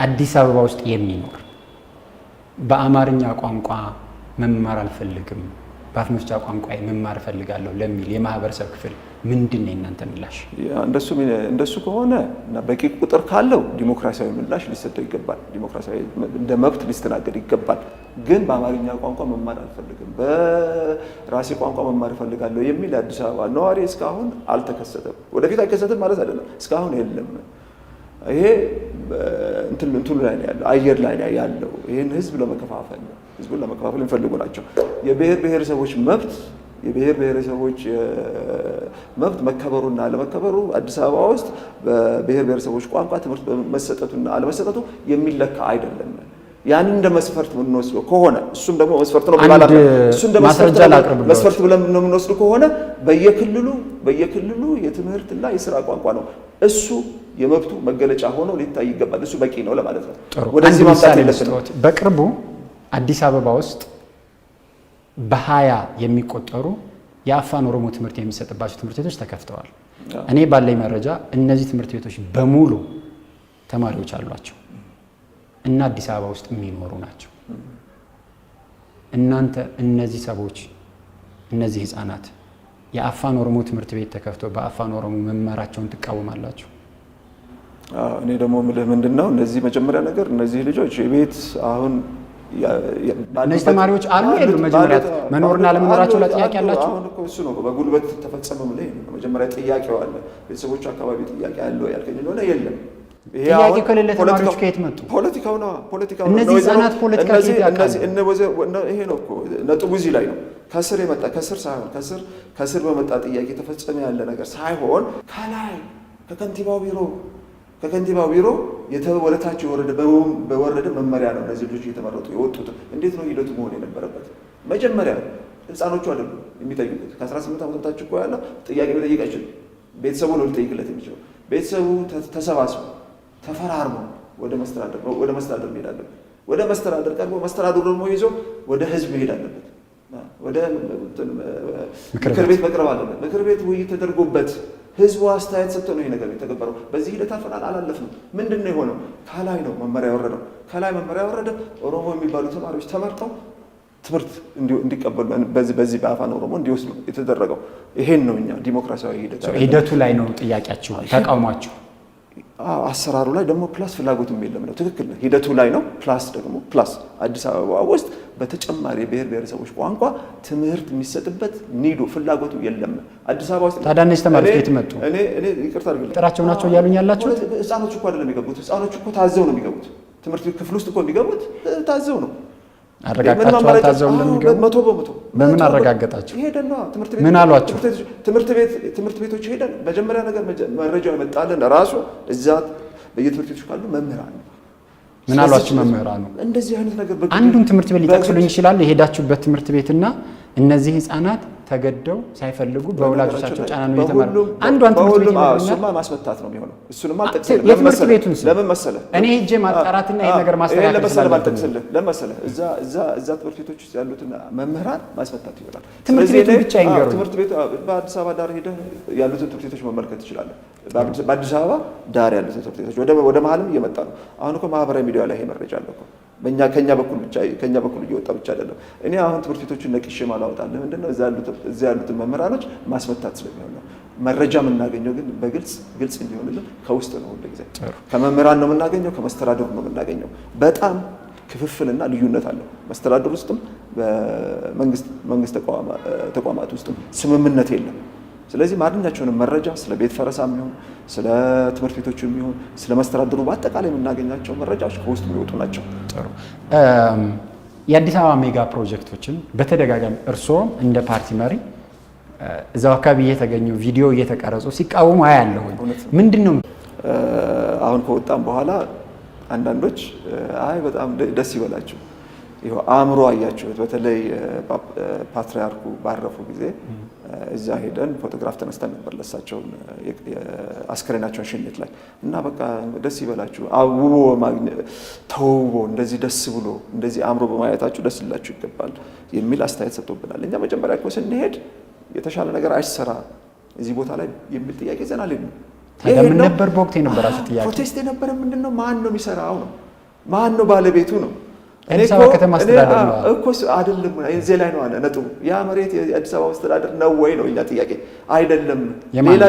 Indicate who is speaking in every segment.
Speaker 1: አዲስ አበባ ውስጥ የሚኖር በአማርኛ ቋንቋ መማር አልፈልግም በአፍ መፍቻ ቋንቋ መማር ፈልጋለሁ ለሚል የማህበረሰብ ክፍል ምንድን ነው እናንተ ምላሽ?
Speaker 2: እንደሱ ከሆነ እና በቂ ቁጥር ካለው ዲሞክራሲያዊ ምላሽ ሊሰጠው ይገባል። ዲሞክራሲያዊ እንደ መብት ሊስተናገድ ይገባል። ግን በአማርኛ ቋንቋ መማር አልፈልግም በራሴ ቋንቋ መማር ፈልጋለሁ የሚል አዲስ አበባ ነዋሪ እስካሁን አልተከሰተም። ወደፊት አይከሰትም ማለት አይደለም፣ እስካሁን የለም። ይሄ እንትኑ ላይ ያለው አየር ላይ ያለው ይሄን ህዝብ ለመከፋፈል ህዝቡን ለመከፋፈል የሚፈልጉ ናቸው። የብሔር ብሔረሰቦች መብት መከበሩና አለመከበሩ አዲስ አበባ ውስጥ በብሔር ብሔረሰቦች ቋንቋ ትምህርት መሰጠቱና አለመሰጠቱ የሚለካ አይደለም። ያንን እንደ መስፈርት የምንወስደው ከሆነ እሱም ደግሞ መስፈርት ነው ማለት ነው። እሱ እንደ መስፈርት ብለን ነው የምንወስደው ከሆነ በየክልሉ የትምህርትና የሥራ ቋንቋ ነው እሱ የመብቱ መገለጫ ሆኖ ሊታይ ይገባል። እሱ በቂ ነው ለማለት ነው።
Speaker 1: ወደዚህ ማምጣት የለብንም። በቅርቡ አዲስ አበባ ውስጥ በ20 የሚቆጠሩ የአፋን ኦሮሞ ትምህርት የሚሰጥባቸው ትምህርት ቤቶች ተከፍተዋል። እኔ ባለኝ መረጃ እነዚህ ትምህርት ቤቶች በሙሉ ተማሪዎች አሏቸው እና አዲስ አበባ ውስጥ የሚኖሩ ናቸው። እናንተ እነዚህ ሰዎች እነዚህ ህፃናት የአፋን ኦሮሞ ትምህርት ቤት ተከፍቶ በአፋን ኦሮሞ መማራቸውን ትቃወማላችሁ?
Speaker 2: እኔ ደግሞ ምልህ ምንድነው እነዚህ መጀመሪያ ነገር እነዚህ ልጆች የቤት አሁን
Speaker 1: እነዚህ ተማሪዎች አሉ የሉ መጀመሪያ መኖርና ለመኖራቸው ለጥያቄ ያላችሁ?
Speaker 2: አሁን እኮ እሱ ነው በጉልበት ተፈጸመ ማለት ነው። መጀመሪያ ጥያቄው አለ ቤተሰቦች አካባቢ ጥያቄ አለው ያልከኝ ነው የለም።
Speaker 1: ጥያቄ ከሌለ ተማሪዎች ከየት መጡ?
Speaker 2: ፖለቲካው ነው
Speaker 1: እነዚህ ህፃናት ፖለቲካ ከየት ያውቃሉ?
Speaker 2: ይሄ ነው እኮ ነጥቡ እዚህ ላይ ነው። ከስር የመጣ ከስር ሳይሆን ከስር በመጣ ጥያቄ ተፈጸመ ያለ ነገር ሳይሆን ከላይ ከከንቲባው ቢሮ ወደታች በወረደ መመሪያ ነው እነዚህ ልጆች እየተመረጡ የወጡት። እንዴት ነው ሂደቱ መሆን የነበረበት? መጀመሪያ ህፃኖቹ አይደሉም የሚጠይቁት። ከ18 ዓመት በታች እኮ ያለው ጥያቄ መጠየቅ አይችልም። ቤተሰቡ ነው ሊጠይቅለት የሚችለው። ቤተሰቡ ተሰባስበው ተፈራርመው ወደ መስተዳደር መሄድ አለበት። ወደ መስተዳደር ቀርቦ መስተዳደሩ ደግሞ ይዞ ወደ ህዝብ መሄድ አለበት። ወደ ምክር ቤት መቅረብ አለበት። ምክር ቤት ውይይት ተደርጎበት ህዝቡ አስተያየት ሰጥቶ ነው ይሄ ነገር የተገበረው። በዚህ ሂደት አላለፍንም። ምንድን ነው የሆነው? ከላይ ነው መመሪያ ያወረደው። ከላይ መመሪያ ያወረደ ኦሮሞ የሚባሉ ተማሪዎች ተመርጠው ትምህርት እንዲቀበሉ በዚህ በአፋን ኦሮሞ እንዲወስዱ የተደረገው። ይሄን ነው እኛ ዲሞክራሲያዊ
Speaker 1: ሂደቱ ላይ ነው ጥያቄያችሁ ተቃውሟችሁ።
Speaker 2: አሰራሩ ላይ ደግሞ ፕላስ ፍላጎቱም የለም ነው። ትክክል ነው። ሂደቱ ላይ ነው ፕላስ አዲስ አበባ ውስጥ በተጨማሪ ብሔር ብሔረሰቦች ቋንቋ ትምህርት የሚሰጥበት ኒዶ ፍላጎቱ የለም። አዲስ አበባ ውስጥ
Speaker 1: ታዲያ እነዚህ ተማሪዎች ከየት መጡ?
Speaker 2: እኔ ይቅርታ አድርግልኝ
Speaker 1: ጥራቸው ናቸው እያሉኝ ያላችሁ?
Speaker 2: ህፃኖች እኮ አይደለም የሚገቡት። ህፃኖች እኮ ታዘው ነው የሚገቡት። ትምህርት ቤት ክፍል ውስጥ እኮ የሚገቡት ታዘው ነው።
Speaker 1: አረጋግጣችሁ ታዘው እንደሚገቡ?
Speaker 2: 100%።
Speaker 1: በምን አረጋገጣችሁ?
Speaker 2: ሄደን ነው
Speaker 1: ምን አሏችሁ?
Speaker 2: ትምህርት ቤቶች ሄደን መጀመሪያ ነገር መረጃው የመጣልን ራሱ እዛ በየትምህርት ቤቶች ካሉ መምህራን ነው።
Speaker 1: ምን አሏችሁ መምህራኑ?
Speaker 2: እንደዚህ አይነት ነገር
Speaker 1: አንዱን ትምህርት ቤት ሊጠቅሱልኝ ይችላል? የሄዳችሁበት ትምህርት ቤትና እነዚህ ህፃናት ተገደው ሳይፈልጉ በወላጆቻቸው ጫና ነው የተማሩ። አንዷን ትምህርት ቤት
Speaker 2: እሱማ ማስመታት ነው የሚሆነው። እሱንማ አልጠቅስልህ።
Speaker 1: የትምህርት ቤቱን
Speaker 2: ለምን መሰለህ
Speaker 1: እኔ ሄጄ ማጣራትና ይሄ ነገር ማስተካከል
Speaker 2: አልጠቅስልህ። ለምን መሰለህ እዛ ትምህርት ቤቶች ውስጥ ያሉትን መምህራን ማስመታት ይሆናል።
Speaker 1: ትምህርት ቤቱ ብቻ ይንገሩ።
Speaker 2: ትምህርት ቤቱ በአዲስ አበባ ዳር ሄደህ ያሉትን ትምህርት ቤቶች መመልከት ትችላለህ። በአዲስ አበባ ዳር ያሉትን ትምህርት ቤቶች ወደ መሀልም እየመጣ ነው። አሁን እኮ ማህበራዊ ሚዲያ ላይ ይሄ መረጃ አለ እኮ ከኛ በኩል እየወጣ ብቻ አይደለም። እኔ አሁን ትምህርት ቤቶችን ነቅሼ ማላወጣለህ ምንድነው እዛ ያሉትን መምህራኖች ማስመታት ስለሚሆን ነው። መረጃ የምናገኘው ግን ግልጽ እንዲሆንልን ከውስጥ ነው። ሁልጊዜ ከመምህራን ነው የምናገኘው፣ ከመስተዳድሩ ነው የምናገኘው። በጣም ክፍፍልና ልዩነት አለው። መስተዳድር ውስጥም በመንግስት ተቋማት ውስጥም ስምምነት የለም። ስለዚህ ማንኛቸውንም መረጃ ስለ ቤት ፈረሳ የሚሆን ስለ ትምህርት ቤቶች የሚሆን ስለ መስተዳድሩ በአጠቃላይ የምናገኛቸው መረጃዎች ከውስጥ የሚወጡ ናቸው።
Speaker 1: ጥሩ። የአዲስ አበባ ሜጋ ፕሮጀክቶችን በተደጋጋሚ እርስዎም እንደ ፓርቲ መሪ እዛው አካባቢ እየተገኙ ቪዲዮ እየተቀረጹ ሲቃወሙ አያለሁ። ምንድነው
Speaker 2: አሁን ከወጣም በኋላ አንዳንዶች አይ በጣም ደስ ይበላችሁ ይሄው አእምሮ አያችሁት። በተለይ ፓትሪያርኩ ባረፉ ጊዜ እዛ ሄደን ፎቶግራፍ ተነስተን ነበር ለሳቸው አስከሬናቸውን ሽኝት ላይ እና በቃ ደስ ይበላችሁ አውቦ ተውቦ እንደዚህ ደስ ብሎ እንደዚህ አእምሮ በማየታችሁ ደስ ይላችሁ ይገባል የሚል አስተያየት ሰጥቶብናል። እኛ መጀመሪያ እኮ ስንሄድ የተሻለ ነገር አይሰራ እዚህ ቦታ ላይ የሚል ጥያቄ ዘናል ነው።
Speaker 1: ታዲያ ምን ነበር በወቅቱ የነበራችሁ ጥያቄ?
Speaker 2: ፕሮቴስት የነበረ ምንድነው ማን ነው የሚሰራው ነው ማን ነው ባለቤቱ ነው?
Speaker 1: አዲስ አበባ ከተማ አስተዳደር ነው
Speaker 2: እኮ አይደለም። እዚህ ላይ ነው አለ ነጥቡ። ያ መሬት የአዲስ አበባ አስተዳደር ነው ወይ ነው እኛ ጥያቄ። አይደለም፣ ሌላ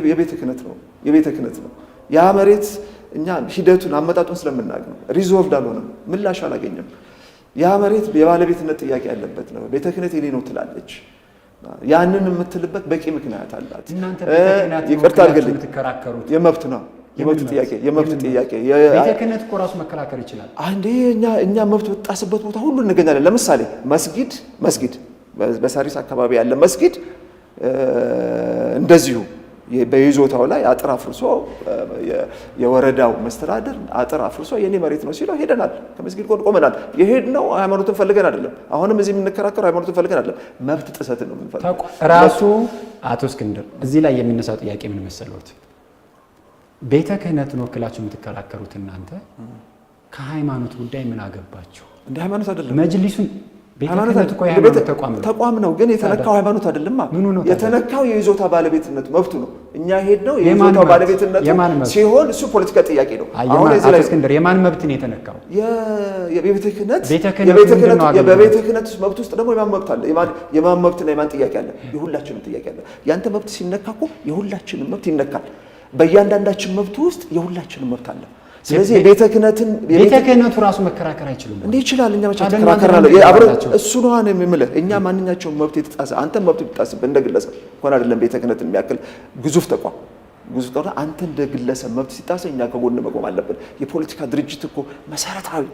Speaker 2: የቤተ ክህነት ነው። የቤተ ክህነት ነው ያ መሬት። እኛ ሂደቱን አመጣጡን ስለምናውቅ ነው። ሪዞልቭድ አልሆነም፣ ምላሽ አላገኘም። ያ መሬት የባለቤትነት ጥያቄ ያለበት ነው። ቤተ ክህነት የኔ ነው ትላለች። ያንን የምትልበት በቂ ምክንያት አላት። ይቅርታ አድርግልኝ፣ የመብት ነው የመብት ጥያቄ
Speaker 1: ቤተ ክህነት እኮ ራሱ መከራከር ይችላል።
Speaker 2: አንዴ እኛ መብት በጣስበት ቦታ ሁሉ እንገኛለን። ለምሳሌ መስጊድ በሳሪስ አካባቢ ያለ መስጊድ እንደዚሁ በይዞታው ላይ አጥር አፍርሶ የወረዳው መስተዳድር አጥር አፍርሶ የኔ መሬት ነው ሲለው ሄደናል። ከመስጊድ ጎን ቆመናል። የሄድነው ሃይማኖትን ፈልገን አይደለም። አሁንም እዚህ የምንከራከረው ሃይማኖትን ፈልገን አይደለም፣ መብት ጥሰትን ነው የምንፈልገው።
Speaker 1: ራሱ አቶ እስክንድር እዚህ ላይ የሚነሳው ጥያቄ ምን መሰሎት? ቤተ ክህነትን ወክላችሁ የምትከራከሩት እናንተ ከሃይማኖት ጉዳይ ምን አገባችሁ?
Speaker 2: እንደ ሃይማኖት አይደለም
Speaker 1: መጅሊሱን ቤተ ክህነት እኮ የሃይማኖት
Speaker 2: ተቋም ነው። ግን የተነካው ሃይማኖት አይደለም። የተነካው የይዞታ ባለቤትነት መብቱ ነው። እኛ ሄድነው የይዞታው ባለቤትነት ሲሆን እሱ ፖለቲካ ጥያቄ ነው።
Speaker 1: አሁን እዚህ ላይ እስክንድር የማን መብት ነው የተነካው?
Speaker 2: የቤተ ክህነት መብት ውስጥ ደግሞ የማን መብት አለ? የማን መብትና የማን ጥያቄ አለ? የሁላችንም ጥያቄ አለ። ያንተ መብት ሲነካ እኮ የሁላችንም መብት ይነካል። በእያንዳንዳችን መብት ውስጥ የሁላችንም መብት አለ። ስለዚህ ቤተ ክህነቱ
Speaker 1: ራሱ መከራከር አይችልም
Speaker 2: እንዴ? ይችላል። እኛ መቼ ተከራከራለሁ? እሱ ነው የምልህ። እኛ ማንኛቸውም መብት የተጣሰ አንተ መብት ቢጣስብህ እንደ ግለሰብ እንኳን አይደለም ቤተ ክህነትን የሚያክል ግዙፍ ተቋም አንተ እንደ ግለሰብ መብት ሲጣሰ እኛ ከጎን መቆም አለብን። የፖለቲካ ድርጅት እኮ መሰረታዊ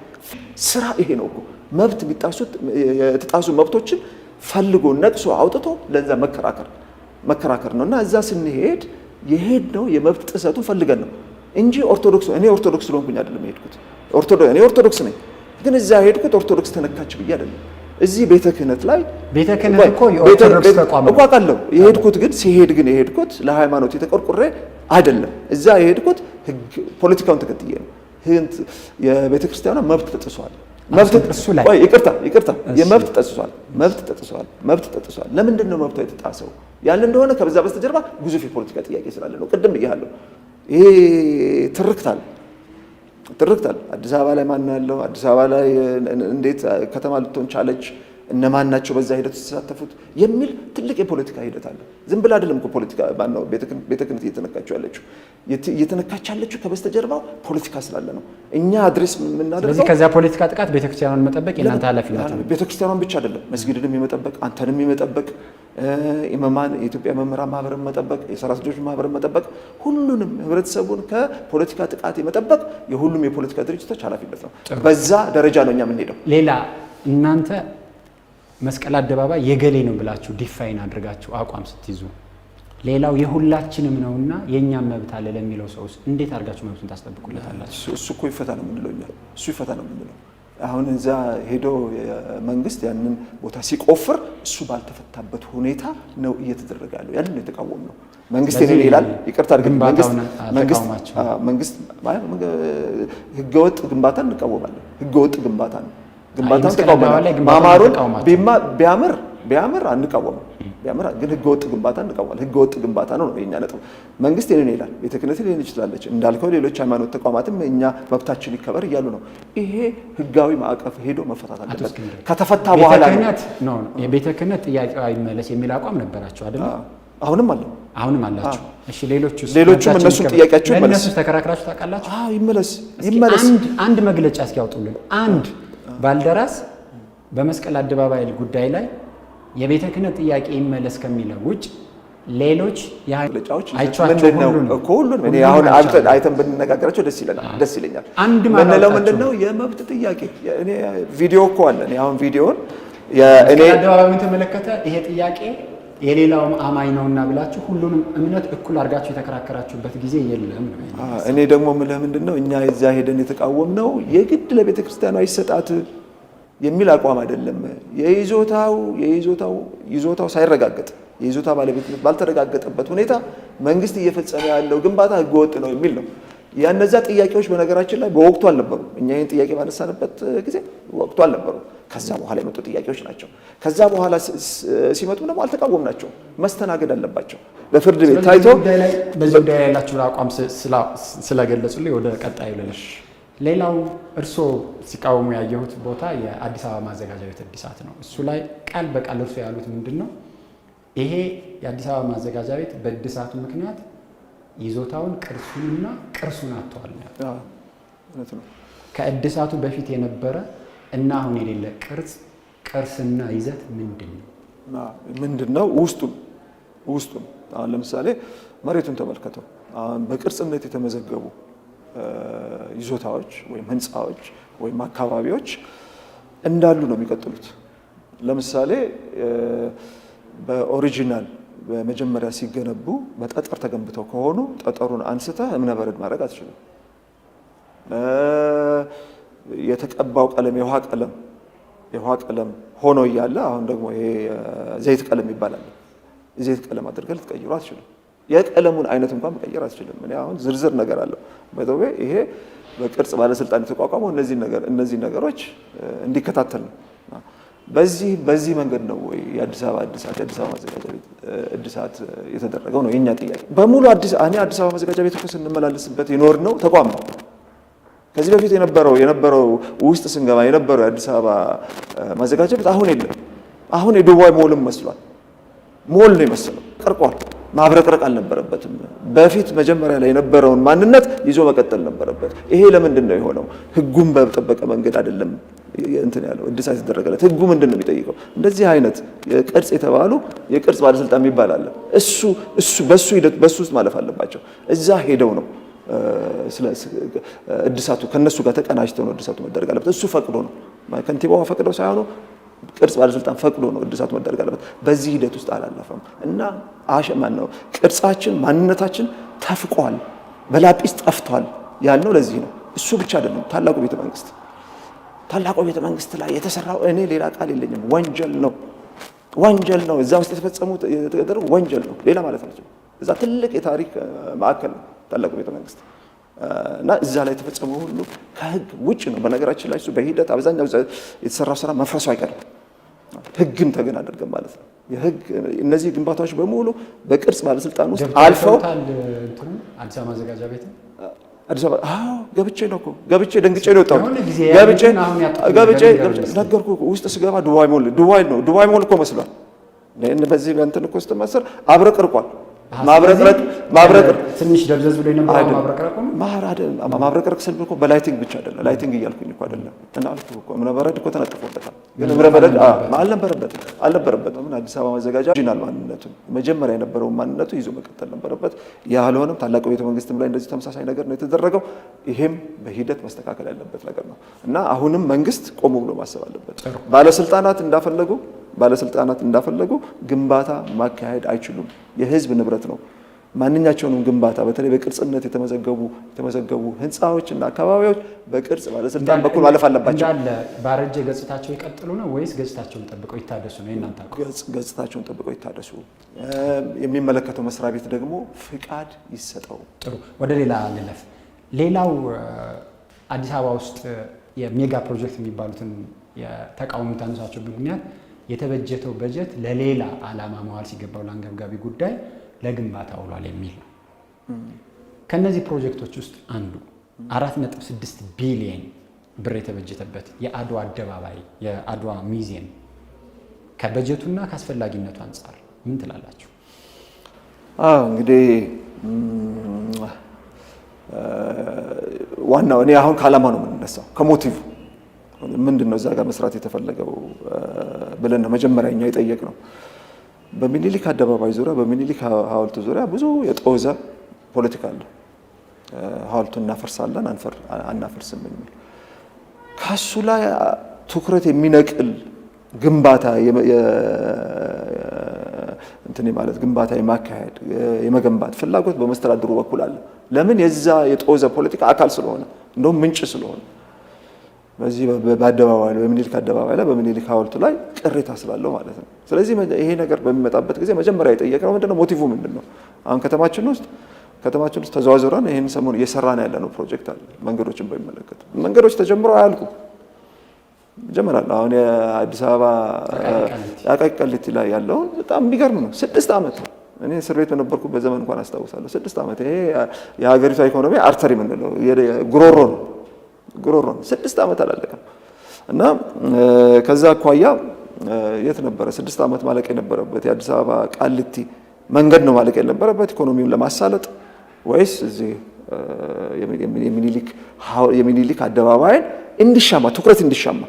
Speaker 2: ስራ ይሄ ነው እኮ። መብት የተጣሱ መብቶችን ፈልጎ ነቅሶ አውጥቶ ለዛ መከራከር ነው። እና እዛ ስንሄድ የሄድነው የመብት ጥሰቱ ፈልገን ነው እንጂ እኔ ኦርቶዶክስ ስለሆንኩኝ አይደለም የሄድኩት። እኔ ኦርቶዶክስ ነኝ፣ ግን እዛ ሄድኩት ኦርቶዶክስ ተነካች ብዬ አይደለም። እዚህ ቤተ ክህነት ላይ
Speaker 1: ቤተ ክህነት እኮ የኦርቶዶክስ ተቋም ነው
Speaker 2: አውቃለሁ። የሄድኩት ግን የሄድኩት ለሃይማኖት የተቆርቆረ አይደለም። እዛ የሄድኩት ፖለቲካውን ተከትዬ ነው። የቤተ ክርስቲያኗ መብት ተጥሷል። ይቅርታ፣ የመብት ተጥሷል። ለምንድን ነው መብቷ የተጣሰው ያለ እንደሆነ ከበዛ በስተጀርባ ግዙፍ የፖለቲካ ጥያቄ ስላለ ነው። ቅድም ብያለሁ። ይሄ ትርክታል። አዲስ አበባ ላይ ማን ያለው? አዲስ አበባ ላይ እንዴት ከተማ ልትሆን ቻለች? እነማን ናቸው በዛ ሂደት የተሳተፉት የሚል ትልቅ የፖለቲካ ሂደት አለ። ዝም ብላ አይደለም እኮ ፖለቲካ ማነው ቤተ ክህነት እየተነካች ያለችው ከበስተጀርባው ፖለቲካ ስላለ ነው። እኛ አድሬስ የምናደርገው
Speaker 1: ስለዚህ ከዚያ ፖለቲካ ጥቃት ቤተክርስቲያኗን መጠበቅ የእናንተ ኃላፊነት ነው።
Speaker 2: ቤተክርስቲያኗን ብቻ አይደለም መስጊድንም የመጠበቅ አንተንም የመጠበቅ ኢማማን የኢትዮጵያ መምህራን ማህበርን መጠበቅ የሰራተኞች ማህበርን መጠበቅ ሁሉንም ህብረተሰቡን ከፖለቲካ ጥቃት የመጠበቅ የሁሉም የፖለቲካ ድርጅቶች ኃላፊነት ነው። በዛ ደረጃ ነው እኛ የምንሄደው።
Speaker 1: ሌላ እናንተ መስቀል አደባባይ የገሌ ነው ብላችሁ ዲፋይን አድርጋችሁ አቋም ስትይዙ ሌላው የሁላችንም ነውና የኛም መብት አለ ለሚለው ሰውስ እንዴት አድርጋችሁ መብቱን ታስጠብቁለታላችሁ?
Speaker 2: እሱ እኮ ይፈታ ነው የምንለው እኛ። እሱ ይፈታ ነው የምንለው። አሁን እዛ ሄዶ መንግስት ያንን ቦታ ሲቆፍር እሱ ባልተፈታበት ሁኔታ ነው እየተደረገ ያለው። ያንን ነው የተቃወምነው። መንግስት የኔ ይላል። ይቅርታ አድርገን መንግስት ህገወጥ ግንባታን እንቃወማለን። ህገወጥ ግንባታ ነው። ግንባታን ተቃውመናል። ማማሩን ቢያምር አንቃወምም። ግን ህገወጥ ግንባታ እንቃወማለን። ህገወጥ ግንባታ ነው የኛ ነጥብ። መንግስት የኔ ይላል። ቤተ ክህነት ሊሆን ይችላለች እንዳልከው፣ ሌሎች ሃይማኖት ተቋማትም እኛ መብታችን ይከበር እያሉ ነው። ይሄ ህጋዊ ማዕቀፍ ሄዶ መፈታት አለበት። ከተፈታ በኋላ
Speaker 1: ነው የቤተ ክህነት ጥያቄው አይመለስ የሚል አቋም ነበራቸው አይደል?
Speaker 2: አሁንም አላችሁ።
Speaker 1: እሺ ሌሎቹም
Speaker 2: እነሱም ጥያቄያቸው ይመለስ።
Speaker 1: እነሱ ተከራክራችሁ ታውቃላችሁ?
Speaker 2: ይመለስ።
Speaker 1: አንድ መግለጫ እስኪያወጡልን። አንድ ባልደራስ በመስቀል አደባባይ ጉዳይ ላይ የቤተ ክህነት ጥያቄ ይመለስ ከሚለው ውጭ ሌሎች
Speaker 2: መግለጫዎች ሁሉንም እኔ አሁን አይተን ብንነጋገራቸው ደስ ይለኛል።
Speaker 1: አንድ
Speaker 2: ምንለው ምንድነው የመብት ጥያቄ እኔ ቪዲዮ እኮ አለ። እኔ አሁን ቪዲዮን
Speaker 1: አደባባዩን ተመለከተ ይሄ ጥያቄ የሌላውም አማኝ ነውና ብላችሁ ሁሉንም እምነት እኩል አድርጋችሁ የተከራከራችሁበት ጊዜ የለም።
Speaker 2: እኔ ደግሞ ምልህ ምንድነው እኛ እዛ ሄደን የተቃወምነው የግድ ለቤተ ክርስቲያኗ ይሰጣት የሚል አቋም አይደለም። ይዞታው ሳይረጋገጥ የይዞታ ባለቤትነት ባልተረጋገጠበት ሁኔታ መንግስት እየፈጸመ ያለው ግንባታ ህገወጥ ነው የሚል ነው። ያነዛ ጥያቄዎች በነገራችን ላይ በወቅቱ አልነበሩም። እኛ ይህን ጥያቄ ባነሳንበት ጊዜ ወቅቱ አልነበሩም። ከዛ በኋላ የመጡ ጥያቄዎች ናቸው። ከዛ በኋላ ሲመጡ ደግሞ አልተቃወምናቸውም። መስተናገድ አለባቸው በፍርድ ቤት ታይቶ።
Speaker 1: በዚህ ጉዳይ ላይ ያላችሁ አቋም ስለገለጹልኝ ወደ ቀጣዩ ልለሽ። ሌላው እርስዎ ሲቃወሙ ያየሁት ቦታ የአዲስ አበባ ማዘጋጃ ቤት እድሳት ነው። እሱ ላይ ቃል በቃል እርስዎ ያሉት ምንድን ነው? ይሄ የአዲስ አበባ ማዘጋጃ ቤት በእድሳቱ ምክንያት ይዞታውን ቅርሱንና ቅርሱን አጥቷል ነው። ከእድሳቱ በፊት የነበረ እና አሁን የሌለ ቅርስና ይዘት ምንድን ነው? ውስጡን አሁን ለምሳሌ መሬቱን ተመልከተው። አሁን በቅርጽነት የተመዘገቡ ይዞታዎች ወይም ህንፃዎች ወይም አካባቢዎች እንዳሉ ነው የሚቀጥሉት። ለምሳሌ በኦሪጂናል በመጀመሪያ ሲገነቡ በጠጠር ተገንብተው ከሆኑ ጠጠሩን አንስተህ እብነ በረድ ማድረግ አትችልም። የተቀባው ቀለም የውሃ ቀለም ሆኖ እያለ አሁን ደግሞ ይሄ ዘይት ቀለም ይባላል። ዘይት ቀለም አድርገህ ልትቀይሩ አትችልም። የቀለሙን አይነት እንኳን መቀየር አትችልም። እኔ አሁን ዝርዝር ነገር አለው በተወይ ይሄ በቅርጽ ባለስልጣን የተቋቋመው እነዚህ ነገሮች እንዲከታተል ነው። በዚህ መንገድ ነው ወይ የአዲስ አበባ ማዘጋጃ ቤት እድሳት የተደረገው ነው የኛ ጥያቄ በሙሉ። አዲስ አበባ ማዘጋጃ ቤት እኮ ስንመላለስበት የኖር ነው ተቋም ነው። ከዚህ በፊት የነበረው ውስጥ ስንገባ የነበረው የአዲስ አበባ ማዘጋጃ ቤት አሁን የለም። አሁን የዱባይ ሞልም መስሏል። ሞል ነው የመሰለው። ቀርቋል። ማብረቅረቅ አልነበረበትም። በፊት መጀመሪያ ላይ የነበረውን ማንነት ይዞ መቀጠል ነበረበት። ይሄ ለምንድን ነው የሆነው? ህጉን በጠበቀ መንገድ አይደለም እንትን ያለው እድሳት የተደረገለት። ህጉ ምንድን ነው የሚጠይቀው? እንደዚህ አይነት ቅርጽ የተባሉ የቅርጽ ባለስልጣን የሚባል አለ። በሱ ውስጥ ማለፍ አለባቸው። እዛ ሄደው ነው እድሳቱ ከነሱ ጋር ተቀናጅተው ነው እድሳቱ መደረግ አለበት። እሱ ፈቅዶ ነው፣ ከንቲባዋ ፈቅደው ሳይሆኑ ቅርጽ ባለስልጣን ፈቅዶ ነው እድሳቱ መደረግ አለበት። በዚህ ሂደት ውስጥ አላለፈም እና ቅርጻችን ማንነታችን ተፍቋል፣ በላጲስ ጠፍቷል ያልነው ለዚህ ነው። እሱ ብቻ አይደለም። ታላቁ ቤተ መንግስት ላይ የተሰራው እኔ ሌላ ቃል የለኝም፣ ወንጀል ነው። እዛ ውስጥ የተደረገው ወንጀል ነው፣ ሌላ ማለት ነው። እዛ ትልቅ የታሪክ ማዕከል ነው ታላቁ ቤተ መንግስት እና እዛ ላይ የተፈጸመው ሁሉ ከህግ ውጭ ነው። በነገራችን ላይ እሱ በሂደት አብዛኛው የተሰራው ስራ መፍረሱ አይቀርም። ህግን ተገን አድርገን ማለት ነው። እነዚህ ግንባታዎች በሙሉ በቅርጽ ባለስልጣን ውስጥ አልፈው አዲስ አበባ ማዘጋጃ ቤት
Speaker 2: ገብቼ ደንግጬ ነው የወጣሁት። ገብቼ ነገርኩህ። ውስጥ ስገባ ዱባይ ሞል እኮ መስሏል። በዚህ በእንትን እኮ ስትመስል አብረቅርቋል። ማብረቅረቅ
Speaker 1: ትንሽ ደብዘዝ ብሎ የነበረው
Speaker 2: ማብረቅረቅ ስል እኮ በላይቲንግ ብቻ አይደለም። ላይቲንግ እያልኩኝ እኮ አይደለም። እና አልኩህ እኮ እብነ በረድ እኮ ተነጥፎበታል። ግን እብነ በረድ አልነበረበትም። ምን አዲስ አበባ ማዘጋጃ ኦሪጂናል ማንነቱን መጀመሪያ የነበረውን ማንነቱ ይዞ መቀጠል ነበረበት። ያልሆነም ታላቁ ቤተ መንግስትም ላይ እንደዚህ ተመሳሳይ ነገር ነው የተደረገው። ይሄም በሂደት መስተካከል ያለበት ነገር ነው እና አሁንም መንግስት ቆም ብሎ ማሰብ አለበት። ባለስልጣናት እንዳፈለጉ ግንባታ ማካሄድ አይችሉም። የህዝብ ንብረት ነው። ማንኛቸውንም ግንባታ በተለይ በቅርጽነት የተመዘገቡ ህንፃዎችና አካባቢዎች በቅርጽ ባለስልጣን በኩል ማለፍ አለባቸው።
Speaker 1: እንዳለ ባረጀ ገጽታቸው ይቀጥሉ ነው ወይስ ገጽታቸውን ጠብቀው ይታደሱ ነው? የእናንተ
Speaker 2: ገጽታቸውን ጠብቀው ይታደሱ። የሚመለከተው መስሪያ ቤት ደግሞ ፍቃድ ይሰጠው።
Speaker 1: ጥሩ፣ ወደ ሌላ ልለፍ። ሌላው አዲስ አበባ ውስጥ የሜጋ ፕሮጀክት የሚባሉትን የተቃውሞ ታነሳቸው ምክንያት የተበጀተው በጀት ለሌላ ዓላማ መዋል ሲገባው ለአንገብጋቢ ጉዳይ ለግንባታ ውሏል የሚል ነው። ከነዚህ ፕሮጀክቶች ውስጥ አንዱ 4.6 ቢሊዮን ብር የተበጀተበት የአድዋ አደባባይ የአድዋ ሚዚየም ከበጀቱና ከአስፈላጊነቱ አንጻር ምን ትላላችሁ?
Speaker 2: እንግዲህ ዋናው እኔ አሁን ከዓላማ ነው የምንነሳው፣ ከሞቲቭ ምንድን ነው እዛ ጋር መስራት የተፈለገው ብለን ነው መጀመሪያ እኛ የጠየቅነው። በሚኒሊክ አደባባይ ዙሪያ በሚኒሊክ ሐውልት ዙሪያ ብዙ የጦዘ ፖለቲካ አለ። ሐውልቱን እናፈርሳለን አናፈርስም የሚል ከሱ ላይ ትኩረት የሚነቅል ግንባታ ግንባታ የማካሄድ የመገንባት ፍላጎት በመስተዳድሩ በኩል አለ። ለምን? የዛ የጦዘ ፖለቲካ አካል ስለሆነ እንደውም ምንጭ ስለሆነ በዚህ በአደባባይ ላይ በሚኒሊክ አደባባይ ላይ በሚኒሊክ ሐውልት ላይ ቅሬታ ስላለው ማለት ነው። ስለዚህ ይሄ ነገር በሚመጣበት ጊዜ መጀመሪያ የጠየቅነው ምንድነው? ሞቲቭ ምንድነው? አሁን ከተማችን ውስጥ ተዘዋውረን ይሄን ሰሞኑን እየሰራን ያለነው ፕሮጀክት አለ። መንገዶችን በሚመለከት መንገዶች ተጀምረው አያልቁ ጀመራል። አሁን የአዲስ አበባ አቃቂ ቃሊቲ ላይ ያለውን በጣም የሚገርም ነው። 6 ዓመት እኔ እስር ቤት በነበርኩበት ዘመን እንኳን አስታውሳለሁ። 6 ዓመት ይሄ የሀገሪቷ ኢኮኖሚ አርተሪ የምንለው ጉሮሮ ነው። ጉሮሮ ነው። 6 ዓመት አላለቀም። እና ከዛ አኳያ የት ነበረ 6 ዓመት ማለቅ የነበረበት? የአዲስ አበባ ቃሊቲ መንገድ ነው ማለቅ የነበረበት ኢኮኖሚውን ለማሳለጥ ወይስ እዚህ የሚኒሊክ አደባባይን እንዲሻማ ትኩረት እንዲሻማ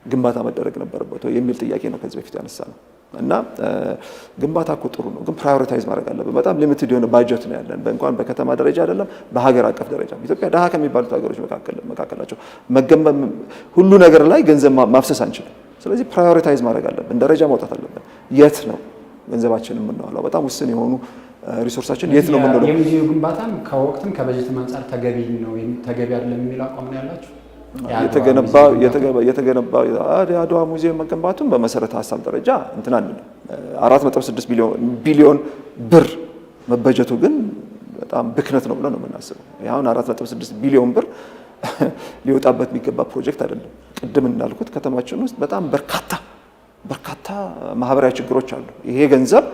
Speaker 2: ግንባታ መደረግ ነበረበት የሚል ጥያቄ ነው ከዚህ በፊት ያነሳ ነው። እና ግንባታ እኮ ጥሩ ነው፣ ግን ፕራዮሪታይዝ ማድረግ አለብን። በጣም ሊሚትድ የሆነ ባጀት ነው ያለን፣ እንኳን በከተማ ደረጃ አይደለም በሀገር አቀፍ ደረጃ። ኢትዮጵያ ደሃ ከሚባሉት ሀገሮች መካከል ናቸው። ሁሉ ነገር ላይ ገንዘብ ማፍሰስ አንችልም። ስለዚህ ፕራዮሪታይዝ ማድረግ አለብን፣ ደረጃ ማውጣት አለብን። የት ነው ገንዘባችን የምናዋለው? በጣም ውስን የሆኑ ሪሶርሳችን የት ነው የምንውለው?
Speaker 1: የሙዚየም ግንባታም ከወቅትም ከበጀትም አንጻር ተገቢ አይደለም የሚል አቋም ነው ያላችሁ?
Speaker 2: የተገነባ የአድዋ ሙዚየም መገንባቱን በመሰረተ ሀሳብ ደረጃ እንትን አንልም። 4.6 ቢሊዮን ብር መበጀቱ ግን በጣም ብክነት ነው ብለን ነው የምናስበው። አሁን 4.6 ቢሊዮን ብር ሊወጣበት የሚገባ ፕሮጀክት አይደለም። ቅድም እንዳልኩት ከተማችን ውስጥ በጣም በርካታ ማህበራዊ ችግሮች አሉ። ይሄ ገንዘብ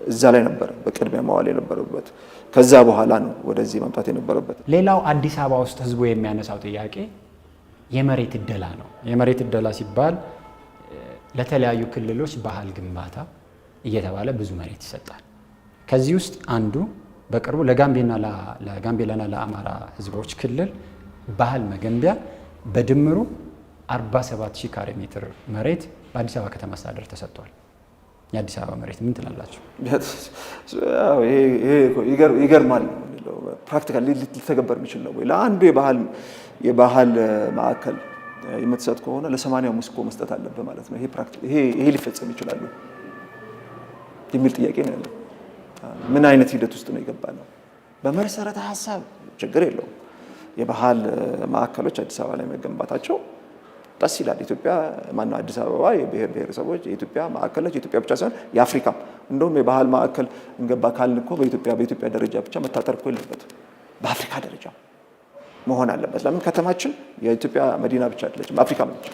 Speaker 2: እዛ ላይ ነበረ በቅድሚያ መዋል የነበረበት፣ ከዛ በኋላ ነው ወደዚህ መምጣት የነበረበት።
Speaker 1: ሌላው አዲስ አበባ ውስጥ ህዝቡ የሚያነሳው ጥያቄ የመሬት እደላ ነው። የመሬት እደላ ሲባል ለተለያዩ ክልሎች ባህል ግንባታ እየተባለ ብዙ መሬት ይሰጣል። ከዚህ ውስጥ አንዱ በቅርቡ ለጋምቤላና ለአማራ ህዝቦች ክልል ባህል መገንቢያ በድምሩ 47000 ካሬ ሜትር መሬት በአዲስ አበባ ከተማ አስተዳደር ተሰጥቷል። የአዲስ አበባ መሬት ምን ትላላችሁ?
Speaker 2: ይገርማል። ፕራክቲካሊ ሊተገበር የሚችል ነው ወይ? ለአንዱ የባህል ማዕከል የምትሰጥ ከሆነ ለ80 ሙስኮ መስጠት አለብህ ማለት ነው። ይሄ ሊፈጸም ይችላል የሚል ጥያቄ ነው ያለው። ምን አይነት ሂደት ውስጥ ነው የገባ ነው? በመሰረተ ሀሳብ ችግር የለውም። የባህል ማዕከሎች አዲስ አበባ ላይ መገንባታቸው ደስ ይላል። ኢትዮጵያ ማነው አዲስ አበባ የብሔር ብሔረሰቦች የኢትዮጵያ ማዕከል ነች። የኢትዮጵያ ብቻ ሳይሆን የአፍሪካም። እንደውም የባህል ማዕከል እንገባ ካልን እኮ በኢትዮጵያ ደረጃ ብቻ መታጠር እኮ የለበትም፣ በአፍሪካ ደረጃ መሆን አለበት። ለምን ከተማችን የኢትዮጵያ መዲና ብቻ አይደለችም፣ አፍሪካም ነች።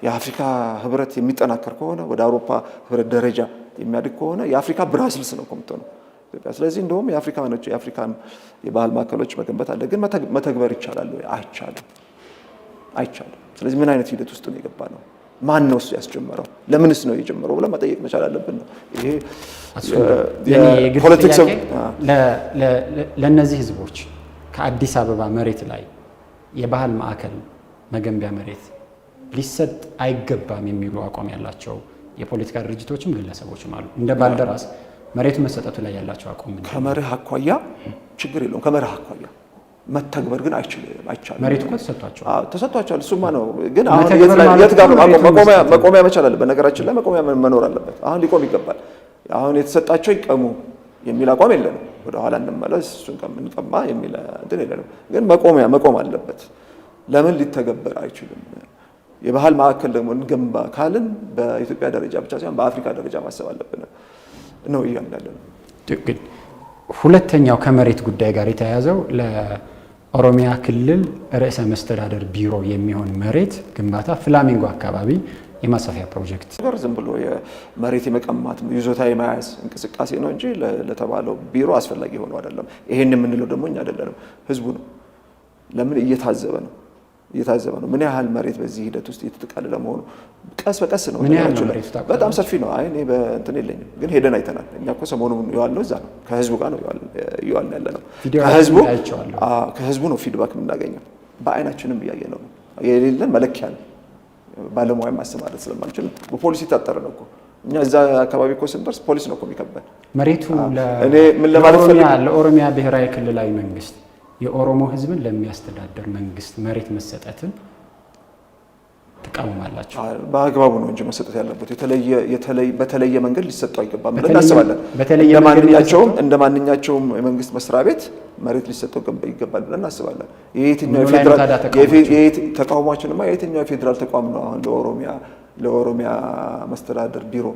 Speaker 2: የአፍሪካ ህብረት የሚጠናከር ከሆነ ወደ አውሮፓ ህብረት ደረጃ የሚያድግ ከሆነ የአፍሪካ ብራስልስ ነው የምትሆነው ኢትዮጵያ። ስለዚህ እንደውም የአፍሪካን የባህል ማዕከሎች መገንባት አለ። ግን መተግበር ይቻላል ወይ? አይቻልም። ስለዚህ ምን አይነት ሂደት ውስጥ ነው የገባ ነው? ማን ነው እሱ ያስጀመረው? ለምንስ ነው የጀመረው ብለን መጠየቅ መቻል አለብን ነው። ይሄ
Speaker 1: የፖለቲክስ ለእነዚህ ህዝቦች ከአዲስ አበባ መሬት ላይ የባህል ማዕከል መገንቢያ መሬት ሊሰጥ አይገባም የሚሉ አቋም ያላቸው የፖለቲካ ድርጅቶችም ግለሰቦችም አሉ። እንደ ባልደራስ መሬቱ መሰጠቱ ላይ ያላቸው አቋም ምን?
Speaker 2: ከመርህ አኳያ ችግር የለውም። ከመርህ አኳያ መተግበር ግን አይቻልም።
Speaker 1: መሬቱ እኮ ተሰጥቷቸዋል።
Speaker 2: እሱማ ነው። ግን አሁን የት ጋር መቆሚያ መቻል አለበት። ነገራችን ላይ መቆሚያ መኖር አለበት። አሁን ሊቆም ይገባል። አሁን የተሰጣቸው ይቀሙ የሚል አቋም የለንም። ወደ ኋላ እንመለስ እሱን ከምንቀማ የሚል እንትን የለንም። ግን መቆም አለበት። ለምን ሊተገበር አይችልም? የባህል ማዕከል ደግሞ እንገንባ ካልን በኢትዮጵያ ደረጃ ብቻ ሳይሆን በአፍሪካ ደረጃ ማሰብ አለብን ነው እያልን ያለነው።
Speaker 1: ሁለተኛው ከመሬት ጉዳይ ጋር የተያያዘው ለኦሮሚያ ክልል ርዕሰ መስተዳደር ቢሮ የሚሆን መሬት ግንባታ ፍላሚንጎ አካባቢ የማስፋፊያ ፕሮጀክት
Speaker 2: ዝም ብሎ የመሬት የመቀማት ይዞታ የመያዝ እንቅስቃሴ ነው እንጂ ለተባለው ቢሮ አስፈላጊ ሆኖ አይደለም። ይሄን የምንለው ደግሞ እኛ አይደለንም፣ ህዝቡ ነው። ለምን እየታዘበ ነው። ምን ያህል መሬት በዚህ ሂደት ውስጥ እየተጠቃለለ መሆኑ ቀስ በቀስ ነው። በጣም ሰፊ ነው። አይ እኔ በእንትን የለኝም፣ ግን ሄደን አይተናል። እኛ እኮ ሰሞኑን የዋልነው እዛ ነው። ከህዝቡ ጋር ነው የዋልን ያለ ነው። ከህዝቡ ነው ፊድባክ የምናገኘው። በአይናችንም እያየነው ነው። የሌለን መለኪያ ነው። ባለሙያ ማሰማራት ስለማንችል በፖሊስ የታጠረ ነው እኮ። እኛ እዛ አካባቢ እኮ ስንደርስ ፖሊስ ነው እኮ የሚከበን።
Speaker 1: መሬቱ ለኦሮሚያ ብሔራዊ ክልላዊ መንግስት የኦሮሞ ህዝብን ለሚያስተዳደር መንግስት መሬት መሰጠትን ተቃውማላችሁ?
Speaker 2: በአግባቡ ነው እንጂ መሰጠት ያለበት በተለየ መንገድ ሊሰጠው አይገባም ብለን እናስባለን። እንደ ማንኛቸውም የመንግስት መስሪያ ቤት መሬት ሊሰጠው ይገባል ብለን እናስባለን። ተቃውሟችንማ የትኛው የፌዴራል ተቋም ነው አሁን ለኦሮሚያ መስተዳደር ቢሮ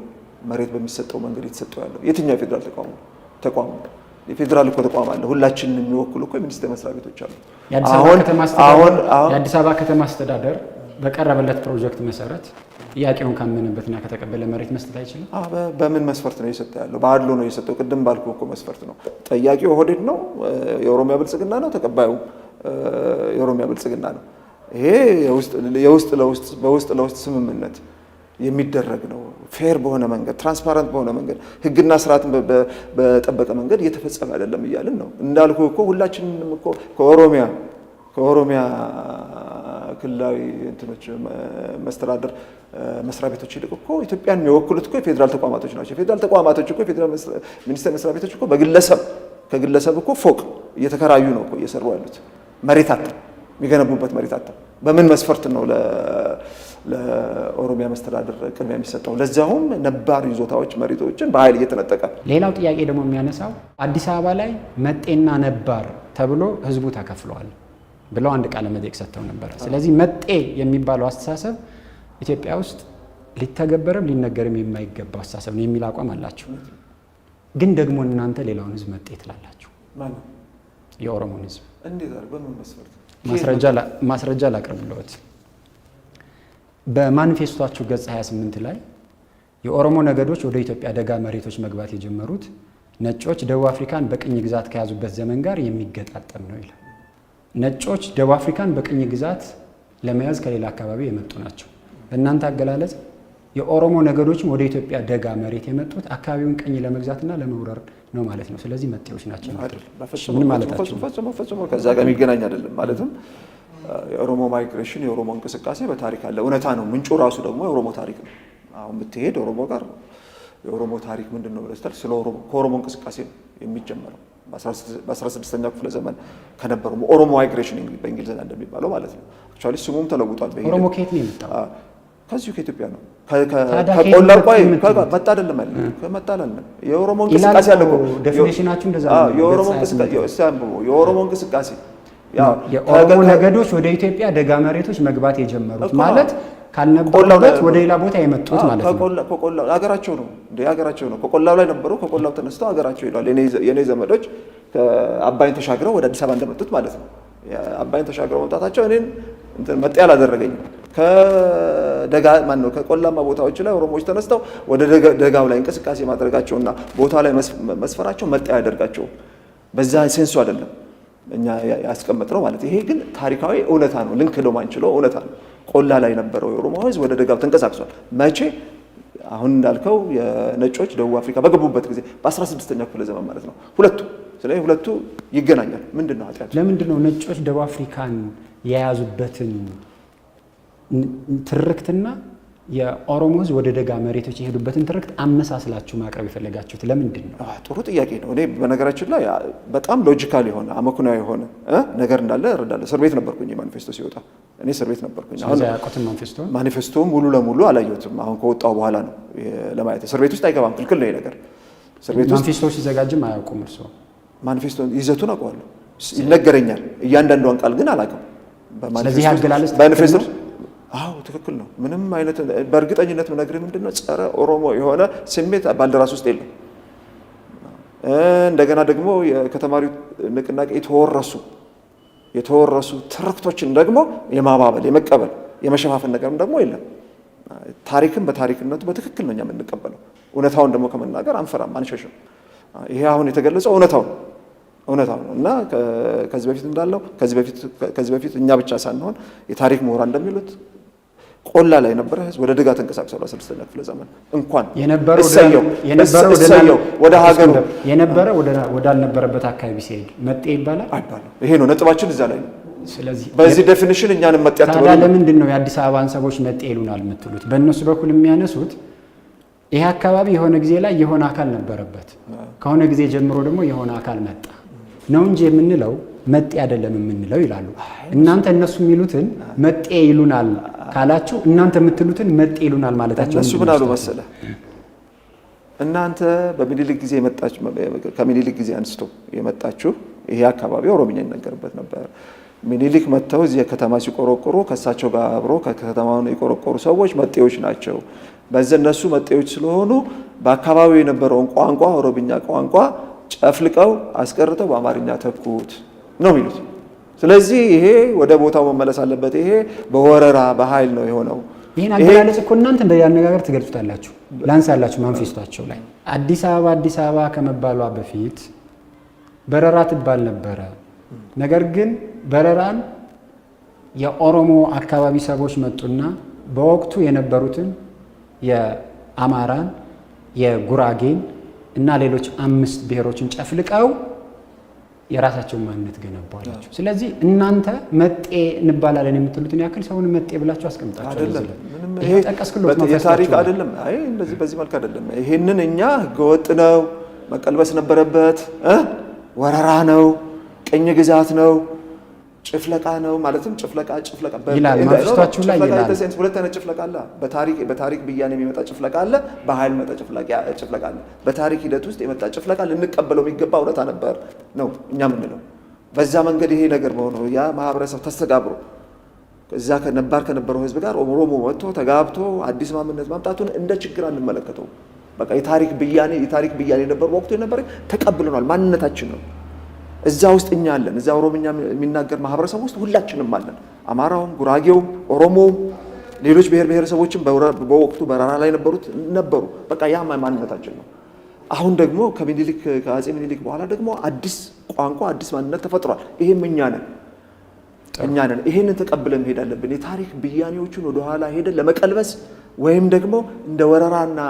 Speaker 2: መሬት በሚሰጠው መንገድ የተሰጠው ያለው? የትኛው የፌዴራል ተቋም ነው? የፌዴራል እኮ ተቋም አለ። ሁላችንን የሚወክሉ እኮ የሚኒስቴር መስሪያ ቤቶች አሉ።
Speaker 1: የአዲስ አበባ ከተማ አስተዳደር በቀረበለት ፕሮጀክት መሰረት ጥያቄውን ካመነበትና ከተቀበለ መሬት መስጠት አይችልም?
Speaker 2: በምን መስፈርት ነው የሰጠው ያለው? በአድሎ ነው የሰጠው። ቅድም ባልኩ እኮ መስፈርት ነው። ጠያቂው ኦህዴድ ነው፣ የኦሮሚያ ብልጽግና ነው፣ ተቀባዩ የኦሮሚያ ብልጽግና ነው። ይሄ የውስጥ ለውስጥ ስምምነት የሚደረግ ነው። ፌር በሆነ መንገድ ትራንስፓረንት በሆነ መንገድ ህግና ስርዓትን በጠበቀ መንገድ እየተፈጸመ አይደለም እያልን ነው። እንዳልኩ እኮ ሁላችንም እኮ ከኦሮሚያ ክልላዊ እንትኖች መስተዳደር መስሪያ ቤቶች ይልቅ እኮ ኢትዮጵያን የሚወክሉት እኮ የፌዴራል ተቋማቶች ናቸው። የፌዴራል ተቋማቶች እኮ የፌዴራል ሚኒስቴር መስሪያ ቤቶች እኮ ከግለሰብ እኮ ፎቅ እየተከራዩ ነው እኮ እየሰሩ ያሉት። መሬት አጣ የሚገነቡበት መሬት አጣ። በምን መስፈርት ነው ለኦሮሚያ መስተዳደር ቅድሚያ የሚሰጠው? ለዛውም ነባር ይዞታዎች መሬቶችን በኃይል እየተነጠቀ።
Speaker 1: ሌላው ጥያቄ ደግሞ የሚያነሳው አዲስ አበባ ላይ መጤና ነባር ተብሎ ህዝቡ ተከፍሏል ብለው አንድ ቃለ መጠይቅ ሰጥተው ነበር። ስለዚህ መጤ የሚባለው አስተሳሰብ ኢትዮጵያ ውስጥ ሊተገበርም ሊነገርም የማይገባው አስተሳሰብ ነው የሚል አቋም አላቸው። ግን ደግሞ እናንተ ሌላውን ህዝብ መጤ ትላላችሁ። የኦሮሞን ህዝብ
Speaker 2: እንዴት አድርጎ በምን መስፈርት?
Speaker 1: ማስረጃ ላቅርብልዎት። በማኒፌስቶአችሁ ገጽ 28 ላይ የኦሮሞ ነገዶች ወደ ኢትዮጵያ ደጋ መሬቶች መግባት የጀመሩት ነጮች ደቡብ አፍሪካን በቅኝ ግዛት ከያዙበት ዘመን ጋር የሚገጣጠም ነው ይላል። ነጮች ደቡብ አፍሪካን በቅኝ ግዛት ለመያዝ ከሌላ አካባቢ የመጡ ናቸው። በእናንተ አገላለጽ የኦሮሞ ነገዶችም ወደ ኢትዮጵያ ደጋ መሬት የመጡት አካባቢውን ቅኝ ለመግዛትና ለመውረር ነው ማለት ነው። ስለዚህ መጤዎች ናቸው አይደል? ምን ማለታችሁ?
Speaker 2: ፈጽሞ ከዛ ጋር የሚገናኝ አይደለም። ማለትም የኦሮሞ ማይግሬሽን የኦሮሞ እንቅስቃሴ በታሪክ አለ፣ እውነታ ነው። ምንጩ ራሱ ደግሞ የኦሮሞ ታሪክ ነው። አሁን ብትሄድ ኦሮሞ ጋር ነው። የኦሮሞ ታሪክ ምንድን ነው ብለህ ስትል ከኦሮሞ እንቅስቃሴ ነው የሚጀመረው። በ16ኛው ክፍለ ዘመን ከነበረው ኦሮሞ ማይግሬሽን በእንግሊዝኛ እንደሚባለው ማለት ነው። አክቹዋሊ ስሙም ተለውጧል።
Speaker 1: ኦሮሞ ከየት ነው የመጣው?
Speaker 2: ከዚሁ ከኢትዮጵያ ነው። ከቆላ ቆይ መጣ አይደለም አለ ከመጣላል የኦሮሞ እንቅስቃሴ አለ እኮ
Speaker 1: ዴፊኒሽናችሁ እንደዛ ነው።
Speaker 2: የኦሮሞ እንቅስቃሴ
Speaker 1: የኦሮሞ ነገዶች ወደ ኢትዮጵያ ደጋ መሬቶች መግባት የጀመሩት ማለት ካልነበሩበት ወደ ሌላ ቦታ የመጡት ማለት ነው።
Speaker 2: ከቆላው ሀገራቸው ነው እንዴ? ሀገራቸው ነው። ከቆላው ላይ ነበሩ። ከቆላው ተነስተው ሀገራቸው ሄደዋል። የኔ ዘመዶች አባይን ተሻግረው ወደ አዲስ አበባ እንደመጡት ማለት ነው። አባይን ተሻግረው መምጣታቸው እኔን መጤ አላደረገኝም። ከቆላማ ቦታዎች ላይ ኦሮሞዎች ተነስተው ወደ ደጋው ላይ እንቅስቃሴ ማድረጋቸውና ቦታ ላይ መስፈራቸው መጤ አያደርጋቸውም። በዛ ሴንሱ አይደለም እኛ ያስቀመጥነው ማለት። ይሄ ግን ታሪካዊ እውነታ ነው፣ ልንክደው ማንችለው እውነታ ነው። ቆላ ላይ ነበረው የኦሮሞ ሕዝብ ወደ ደጋው ተንቀሳቅሷል። መቼ? አሁን እንዳልከው የነጮች ደቡብ አፍሪካ በገቡበት ጊዜ በ16ኛው ክፍለ ዘመን ማለት ነው። ስለዚህ ሁለቱ ይገናኛል። ምንድን ነው ኃጢአቱ?
Speaker 1: ለምንድን ነው ነጮች ደቡብ አፍሪካን የያዙበትን ትርክትና የኦሮሞ ሕዝብ ወደ ደጋ መሬቶች የሄዱበትን ትርክት አመሳስላችሁ ማቅረብ የፈለጋችሁት ለምንድን ነው?
Speaker 2: ጥሩ ጥያቄ ነው። እኔ በነገራችን ላይ በጣም ሎጂካል የሆነ አመክንዮአዊ የሆነ ነገር እንዳለ እረዳለሁ። እስር ቤት ነበርኩኝ ማኒፌስቶ ሲወጣ፣ እኔ እስር ቤት ነበርኩኝ።
Speaker 1: አሁን
Speaker 2: ማኒፌስቶውን ሙሉ ለሙሉ አላየሁትም። አሁን ከወጣው በኋላ ነው ለማየት። እስር ቤት ውስጥ አይገባም፣ ክልክል ነው ይሄ ነገር። እስር ቤት ውስጥ
Speaker 1: ማኒፌስቶ ሲዘጋጅም አያውቁም እርስዎ?
Speaker 2: ማኒፌስቶ ይዘቱን አውቀዋለሁ፣ ይነገረኛል። እያንዳንዷን ቃል ግን አላውቅም።
Speaker 1: ስለዚህ አገላለጽ
Speaker 2: ማኒፌስቶ ትክክል ነው። ምንም አይነት በእርግጠኝነት ምነግርህ ምንድነው ጸረ ኦሮሞ የሆነ ስሜት ባልደራስ ውስጥ የለም። እንደገና ደግሞ ከተማሪው ንቅናቄ የተወረሱ ትርክቶችን ደግሞ የማባበል የመቀበል የመሸፋፈን ነገርም ደግሞ የለም። ታሪክን በታሪክነቱ በትክክል ነው እኛ የምንቀበለው። እውነታውን ደግሞ ከመናገር አንፈራም፣ አንሸሽም። ይሄ አሁን የተገለጸው እውነታው ነው እና ከዚህ በፊት እንዳለው ከዚህ በፊት እኛ ብቻ ሳንሆን የታሪክ ምሁራን እንደሚሉት ቆላ ላይ የነበረ ህዝብ ወደ ደጋ ተንቀሳቅሷል። 16ኛው ክፍለ ዘመን እንኳን
Speaker 1: የነበረው
Speaker 2: ወደ ሀገሩ
Speaker 1: ወዳልነበረበት አካባቢ ሲሄድ መጤ ይባላል
Speaker 2: አይባልም። ይሄ ነው ነጥባችን፣ እዛ ላይ ነው።
Speaker 1: ስለዚህ
Speaker 2: በዚህ ዴፊኒሽን እኛንም መጤ አትበሉ።
Speaker 1: ታዲያ ለምንድን ነው የአዲስ አበባን ሰዎች መጤ ይሉናል የምትሉት? በእነሱ በኩል የሚያነሱት ይሄ አካባቢ የሆነ ጊዜ ላይ የሆነ አካል ነበረበት፣ ከሆነ ጊዜ ጀምሮ ደግሞ የሆነ አካል መጣ ነው እንጂ የምንለው መጤ አይደለም የምንለው ይላሉ። እናንተ እነሱ የሚሉትን መጤ ይሉናል ካላችሁ እናንተ የምትሉትን መጤ ይሉናል ማለታቸው
Speaker 2: እነሱ ምን አሉ መሰለህ? እናንተ በሚኒሊክ ጊዜ የመጣችሁ ከሚኒሊክ ጊዜ አንስቶ የመጣችሁ ይሄ አካባቢ ኦሮምኛ ይነገርበት ነበር። ሚኒሊክ መጥተው እዚህ ከተማ ሲቆረቆሩ ከእሳቸው ጋር አብሮ ከከተማውን የቆረቆሩ ሰዎች መጤዎች ናቸው። በዚህ እነሱ መጤዎች ስለሆኑ በአካባቢው የነበረውን ቋንቋ ኦሮምኛ ቋንቋ ጨፍልቀው አስቀርተው በአማርኛ ተኩት ነው የሚሉት። ስለዚህ ይሄ ወደ ቦታው መመለስ አለበት። ይሄ በወረራ በኃይል ነው የሆነው።
Speaker 1: ይሄን አገላለጽ እኮ እናንተ እንደ ያነጋገር ትገልጹታላችሁ። ላንሳላችሁ ማንፌስቷቸው ላይ አዲስ አበባ ከመባሏ በፊት በረራ ትባል ነበረ። ነገር ግን በረራን የኦሮሞ አካባቢ ሰዎች መጡና በወቅቱ የነበሩትን የአማራን፣ የጉራጌን እና ሌሎች 5 ብሔሮችን ጨፍልቀው የራሳቸውን ማንነት ገነባላችሁ። ስለዚህ እናንተ መጤ እንባላለን የምትሉትን ያክል ሰውን መጤ ብላችሁ አስቀምጣችሁ
Speaker 2: አይደለም። ይሄ የታሪክ አይደለም። አይ እንደዚህ በዚህ መልክ አይደለም። ይሄንን እኛ ህገወጥ ነው፣ መቀልበስ ነበረበት፣ ወረራ ነው፣ ቅኝ ግዛት ነው፣ ጭፍለቃ ነው። ማለትም ጭፍለቃ
Speaker 1: ይላል ማፍስታችሁ ላይ ይላል።
Speaker 2: ሁለት አይነት ጭፍለቃ አለ። በታሪክ ብያኔ የሚመጣ ጭፍለቃ አለ፣ በኃይል መጣ ጭፍለቃ አለ። በታሪክ ሂደት ውስጥ የመጣ ጭፍለቃ ልንቀበለው የሚገባ እውነታ ነበር ነው እኛ የምንለው። በዛ መንገድ ይሄ ነገር በሆነ ያ ማህበረሰብ ተስተጋብሮ እዛ ከነበረው ህዝብ ጋር ኦሮሞ መጥቶ ተጋብቶ አዲስ ማንነት ማምጣቱን እንደ ችግር አንመለከተው። በቃ የታሪክ ብያኔ ነበር ወቅቱ የነበረ ተቀብለናል። ማንነታችን ነው። እዛ ውስጥ እኛ አለን። እዛ ኦሮምኛ የሚናገር ማህበረሰብ ውስጥ ሁላችንም አለን። አማራውም፣ ጉራጌውም፣ ኦሮሞውም ሌሎች ብሔረሰቦችም በወቅቱ በረራ ላይ ነበሩ። በቃ ያ ማንነታችን ነው። አሁን ደግሞ ከአፄ ምኒልክ በኋላ ደግሞ አዲስ ቋንቋ አዲስ ማንነት ተፈጥሯል። ይሄም እኛ ነን። ይሄንን ተቀብለን መሄድ አለብን። የታሪክ ብያኔዎቹን ወደ ኋላ ሄደን ለመቀልበስ ወይም ደግሞ እንደ ወረራና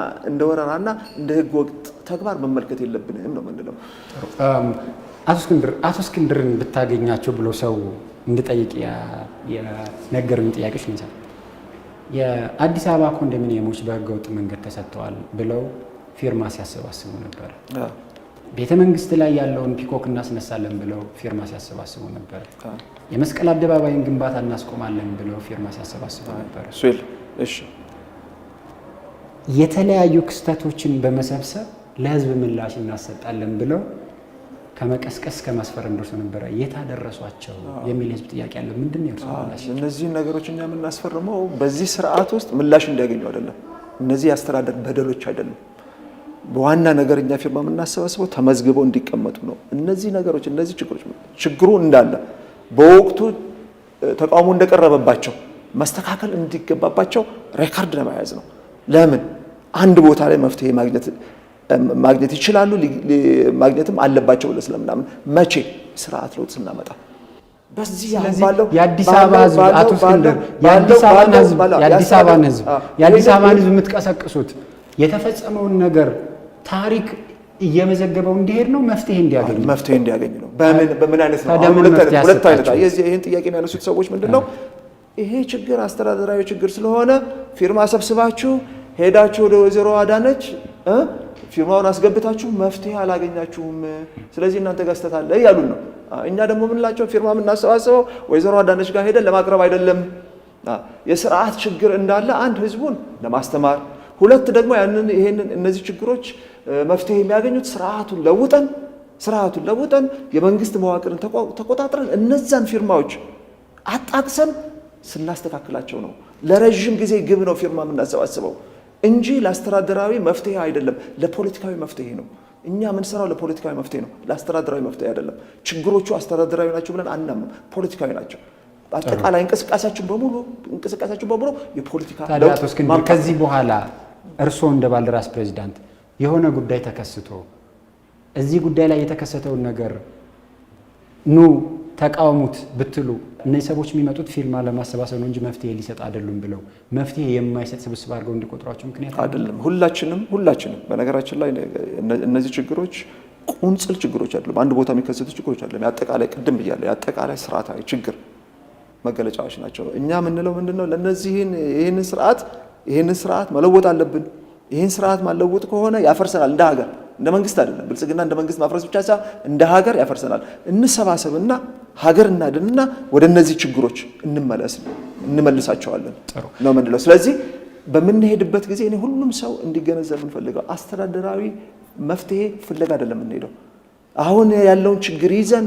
Speaker 2: እንደ ህገ ወጥ ተግባር መመልከት የለብንም ነው የምንለው።
Speaker 1: አቶ እስክንድርን ብታገኛቸው ብሎ ሰው እንድጠይቅ የነገሩኝ ጥያቄዎች ነው። የአዲስ አበባ ኮንዶሚኒየሞች በህገወጥ መንገድ ተሰጥተዋል ብለው ፊርማ ሲያሰባስቡ ነበር። ቤተ መንግስት ላይ ያለውን ፒኮክ እናስነሳለን ብለው ፊርማ ሲያሰባስቡ ነበር። የመስቀል አደባባይን ግንባታ እናስቆማለን ብለው ፊርማ ሲያሰባስቡ ነበር።
Speaker 2: እሺ፣
Speaker 1: የተለያዩ ክስተቶችን በመሰብሰብ ለህዝብ ምላሽ እናሰጣለን ብለው ከመቀስቀስ ከማስፈረም ደርሶ ነበረ። የታደረሷቸው የሚል ህዝብ ጥያቄ ያለው ምንድን ነው የእርሱ ምላሽ?
Speaker 2: እነዚህን ነገሮች እኛ የምናስፈርመው በዚህ ስርዓት ውስጥ ምላሽ እንዲያገኙ አይደለም። እነዚህ የአስተዳደር በደሎች አይደለም። በዋና ነገር እኛ ፊርማ የምናሰባስበው ተመዝግበው እንዲቀመጡ ነው። እነዚህ ነገሮች ችግሩ እንዳለ በወቅቱ ተቃውሞ እንደቀረበባቸው መስተካከል እንዲገባባቸው ሬካርድ ለመያዝ ነው። ለምን አንድ ቦታ ላይ መፍትሄ ማግኘት ይችላሉ፣ ማግኘትም አለባቸው ብለን ስለምናምን መቼ ስርዓት ለውጥ ስናመጣ በዚህ ባለው
Speaker 1: የአዲስ አበባ ህዝብ አቶ እስክንድር የአዲስ አበባን ህዝብ የምትቀሰቅሱት የተፈጸመውን ነገር ታሪክ እየመዘገበው እንዲሄድ ነው፣ መፍትሄ እንዲያገኝ ነው። በምን አይነት ነው? ሁለት አይነት ይህን ጥያቄ የሚያነሱት ሰዎች ምንድነው ይሄ ችግር አስተዳደራዊ ችግር ስለሆነ ፊርማ ሰብስባችሁ ሄዳችሁ ወደ ወይዘሮ አዳነች ፊርማውን አስገብታችሁ መፍትሄ አላገኛችሁም፣ ስለዚህ እናንተ ጋር ስህተት አለ ያሉን ነው። እኛ ደግሞ ምንላቸው ፊርማ የምናሰባስበው ወይዘሮ አዳነች ጋር ሄደን ለማቅረብ አይደለም። የስርዓት ችግር እንዳለ አንድ ህዝቡን ለማስተማር፣ ሁለት ደግሞ እነዚህ ችግሮች መፍትሄ የሚያገኙት ስርዓቱን ለውጠን የመንግስት መዋቅርን ተቆጣጥረን እነዛን ፊርማዎች አጣቅሰን ስናስተካክላቸው ነው። ለረጅም ጊዜ ግብ ነው ፊርማ የምናሰባስበው እንጂ ለአስተዳደራዊ መፍትሄ አይደለም፣ ለፖለቲካዊ መፍትሄ ነው። እኛ የምንሰራው ለፖለቲካዊ መፍትሄ ነው፣ ለአስተዳደራዊ መፍትሄ አይደለም። ችግሮቹ አስተዳደራዊ ናቸው ብለን አናምንም፣ ፖለቲካዊ ናቸው። አጠቃላይ እንቅስቃሴያችን በሙሉ የፖለቲካ ለውጥ ማምጣት። ከዚህ በኋላ እርስዎ እንደ ባልደራስ ፕሬዚዳንት የሆነ ጉዳይ ተከስቶ እዚህ ጉዳይ ላይ የተከሰተውን ነገር ኑ ተቃውሙት ብትሉ እነዚህ ሰዎች የሚመጡት ፊርማ ለማሰባሰብ ነው እንጂ መፍትሄ ሊሰጥ አይደሉም ብለው መፍትሄ የማይሰጥ ስብስብ አድርገው እንዲቆጥሯቸው ምክንያት
Speaker 2: አይደለም። ሁላችንም በነገራችን ላይ እነዚህ ችግሮች ቁንጽል ችግሮች አይደሉም። አንድ ቦታ የሚከሰቱ ችግሮች አይደሉም። ያጠቃላይ ቅድም ብያለሁ፣ ያጠቃላይ ስርዓታዊ ችግር መገለጫዎች ናቸው። እኛ የምንለው ምንድነው ይህንን ስርዓት መለወጥ አለብን። ይህን ስርዓት ማለወጥ ከሆነ ያፈርሰናል። እንደ ሀገር እንደ መንግስት አይደለም። ብልጽግና እንደ መንግስት ማፍረስ ብቻ ሳይሆን እንደ ሀገር ያፈርሰናል። እንሰባሰብና ሀገር እናድንና ወደ እነዚህ ችግሮች እንመልሳቸዋለን ነው ምንለው። ስለዚህ በምንሄድበት ጊዜ እኔ ሁሉም ሰው እንዲገነዘብ የምንፈልገው አስተዳደራዊ መፍትሄ ፍለጋ አይደለም የምንሄደው። አሁን ያለውን ችግር ይዘን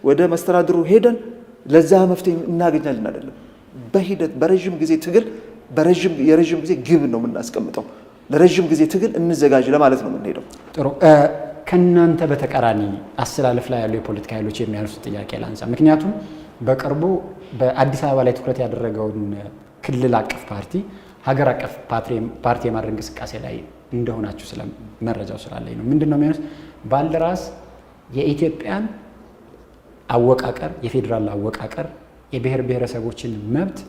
Speaker 2: ወደ መስተዳድሩ ሄደን ለዛ መፍትሄ እናገኛለን አይደለም። በሂደት በረጅም ጊዜ ትግል የረጅም ጊዜ ግብ ነው የምናስቀምጠው። ለረጅም ጊዜ ትግል እንዘጋጅ ለማለት ነው የምንሄደው።
Speaker 1: ጥሩ። ከእናንተ በተቃራኒ አስተላለፍ ላይ ያሉ የፖለቲካ ኃይሎች የሚያነሱት ጥያቄ ላንሳ። ምክንያቱም በቅርቡ በአዲስ አበባ ላይ ትኩረት ያደረገውን ክልል አቀፍ ፓርቲ ሀገር አቀፍ ፓርቲ የማድረግ እንቅስቃሴ ላይ እንደሆናችሁ መረጃው ስላለኝ ነው። ምንድን ነው የሚያነሱት? ባልደራስ የኢትዮጵያን አወቃቀር የፌዴራል አወቃቀር የብሔር ብሔረሰቦችን መብት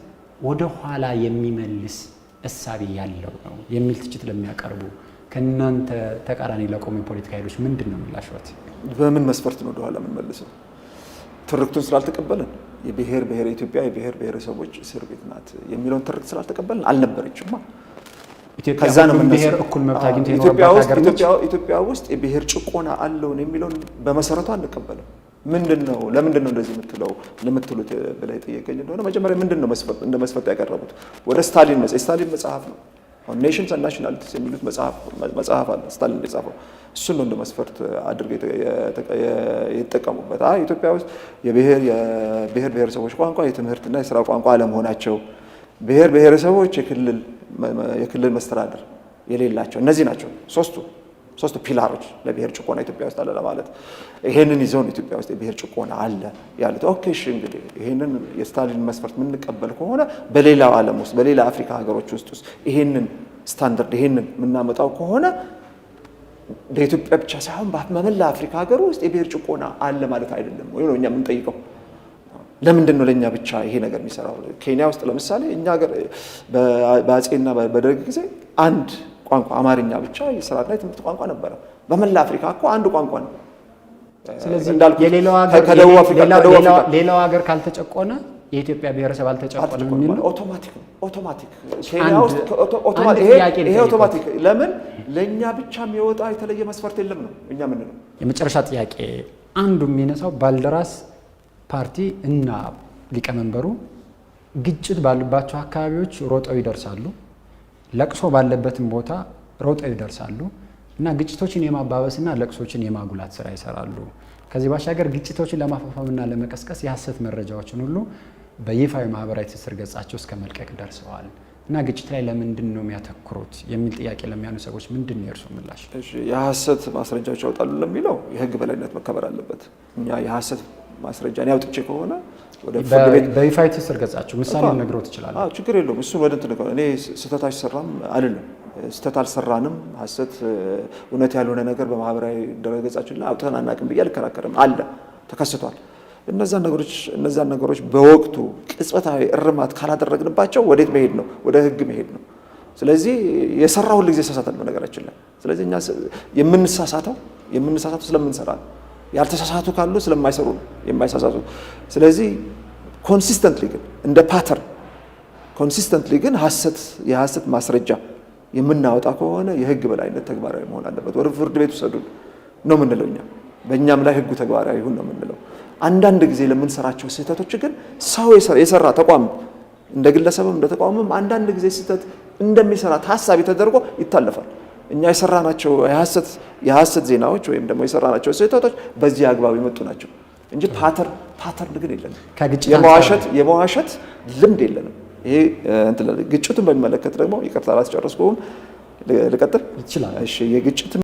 Speaker 1: ወደ ኋላ የሚመልስ እሳቤ ያለው ነው የሚል ትችት ለሚያቀርቡ ከእናንተ ተቃራኒ ለቆሙ የፖለቲካ ኃይሎች ምንድን ነው ምላሽዎት?
Speaker 2: በምን መስፈርት ነው ወደ ኋላ የምንመልሰው? ትርክቱን ስላልተቀበልን የብሔር ኢትዮጵያ የብሔር ብሔረሰቦች እስር ቤት ናት የሚለውን ትርክት ስላልተቀበልን አልነበረችማ።
Speaker 1: ከዛ ነው ብሔር እኩል መብት አግኝቶ
Speaker 2: ኢትዮጵያ ውስጥ የብሔር ጭቆና አለውን የሚለውን በመሰረቱ አንቀበልም። ምንድነው ለምንድን ነው እንደዚህ ለምትሉት ብለህ የጠየቀኝ እንደሆነ መጀመሪያ ምንድን ነው እንደ መስፈርት ያቀረቡት? ወደ ስታሊን መጽሐፍ ነው ኔሽንስ ኤንድ ናሽናሊቲስ የሚሉት መጽሐፍ አለ ስታሊን የጻፈው። እሱን ነው እንደ መስፈርት አድርገው የተጠቀሙበት። ኢትዮጵያ ውስጥ የብሔር ብሔረሰቦች ቋንቋ የትምህርትና የስራ ቋንቋ አለመሆናቸው፣ ብሔር ብሔረሰቦች የክልል መስተዳድር የሌላቸው፣ እነዚህ ናቸው ሶስቱ ፒላሮች ለብሔር ጭቆና ኢትዮጵያ ውስጥ አለ ለማለት። ይሄንን ይዘው ነው ኢትዮጵያ ውስጥ የብሔር ጭቆና አለ ያሉት። ኦኬ እሺ፣ እንግዲህ ይሄንን የስታሊን መስፈርት የምንቀበል ከሆነ በሌላው ዓለም ውስጥ በሌላ አፍሪካ ሀገሮች ውስጥ ይሄንን ስታንዳርድ ይሄንን የምናመጣው ከሆነ በኢትዮጵያ ብቻ ሳይሆን በመላ አፍሪካ ሀገር ውስጥ የብሔር ጭቆና አለ ማለት አይደለም ወይ ነው እኛ የምንጠይቀው። ለምንድን ነው ለኛ ብቻ ይሄ ነገር የሚሰራው? ኬንያ ውስጥ ለምሳሌ እኛ ሀገር በአጼና በደርግ ጊዜ አንድ ቋንቋ አማርኛ ብቻ የስራና የትምህርት ቋንቋ ነበረ። በመላ አፍሪካ እኮ አንድ ቋንቋ ነው።
Speaker 1: ስለዚህ ሌላው ሀገር ካልተጨቆነ የኢትዮጵያ ብሔረሰብ አልተጨቆነም የሚል ነው።
Speaker 2: ኦቶማቲክ ኬንያ ውስጥ ይሄ ኦቶማቲክ። ለምን ለኛ ብቻ የሚወጣ የተለየ መስፈርት የለም ነው እኛ ምን ነው።
Speaker 1: የመጨረሻ ጥያቄ አንዱ የሚነሳው ባልደራስ ፓርቲ እና ሊቀመንበሩ ግጭት ባሉባቸው አካባቢዎች ሮጠው ይደርሳሉ፣ ለቅሶ ባለበትም ቦታ ሮጠው ይደርሳሉ እና ግጭቶችን የማባበስና ለቅሶችን የማጉላት ስራ ይሰራሉ። ከዚህ ባሻገር ግጭቶችን ለማፋፋምና ለመቀስቀስ የሐሰት መረጃዎችን ሁሉ በይፋዊ ማህበራዊ ትስስር ገጻቸው እስከ መልቀቅ ደርሰዋል እና ግጭት ላይ ለምንድን ነው የሚያተኩሩት የሚል ጥያቄ ለሚያኑ ሰዎች ምንድን ነው የእርሱ ምላሽ?
Speaker 2: እሺ፣ የሐሰት ማስረጃዎች ያወጣሉ ለሚለው የህግ በላይነት መከበር አለበት። እኛ የሐሰት ማስረጃን ያውጥቼ ከሆነ ወደ ፍርድ ቤት
Speaker 1: በይፋዊ ትስስር ገጻቸው ምሳሌ ነግሮት ይችላል።
Speaker 2: ችግር የለውም። እሱን ወደ እንትን እኔ ስህተታች ሰራም አይደለም ስህተት አልሰራንም፣ ሐሰት እውነት ያልሆነ ነገር በማህበራዊ ድረገጻችን ላይ አውጥተን አናውቅም ብዬ አልከራከርም። አለ ተከስቷል። እነዛን ነገሮች በወቅቱ ቅጽበታዊ እርማት ካላደረግንባቸው ወዴት መሄድ ነው? ወደ ህግ መሄድ ነው። ስለዚህ የሰራ ሁሉ ጊዜ ይሳሳታል በነገራችን ላይ። ስለዚህ እኛ የምንሳሳተው ስለምንሰራ ነው። ያልተሳሳቱ ካሉ ስለማይሰሩ ነው የማይሳሳቱ። ስለዚህ ኮንሲስተንትሊ ግን እንደ ፓተርን ኮንሲስተንትሊ ግን የሐሰት ማስረጃ የምናወጣ ከሆነ የህግ በላይነት ተግባራዊ መሆን አለበት። ወደ ፍርድ ቤት ውሰዱን ነው የምንለው እኛ። በእኛም ላይ ህጉ ተግባራዊ ይሁን ነው የምንለው። አንዳንድ ጊዜ ለምንሰራቸው ስህተቶች ግን ሰው የሰራ ተቋም እንደ ግለሰብም እንደ ተቋምም አንዳንድ ጊዜ ስህተት እንደሚሰራ ታሳቢ ተደርጎ ይታለፋል። እኛ የሰራናቸው የሐሰት ዜናዎች ወይም ደግሞ የሰራናቸው ስህተቶች በዚህ አግባብ የመጡ ናቸው እንጂ ፓተርን ግን የለንም። የመዋሸት ልምድ የለንም። ይሄ ግጭቱን በሚመለከት ደግሞ ይቅርታ ላስጨረስኩም ልቀጥል ይችላል። እሺ የግጭት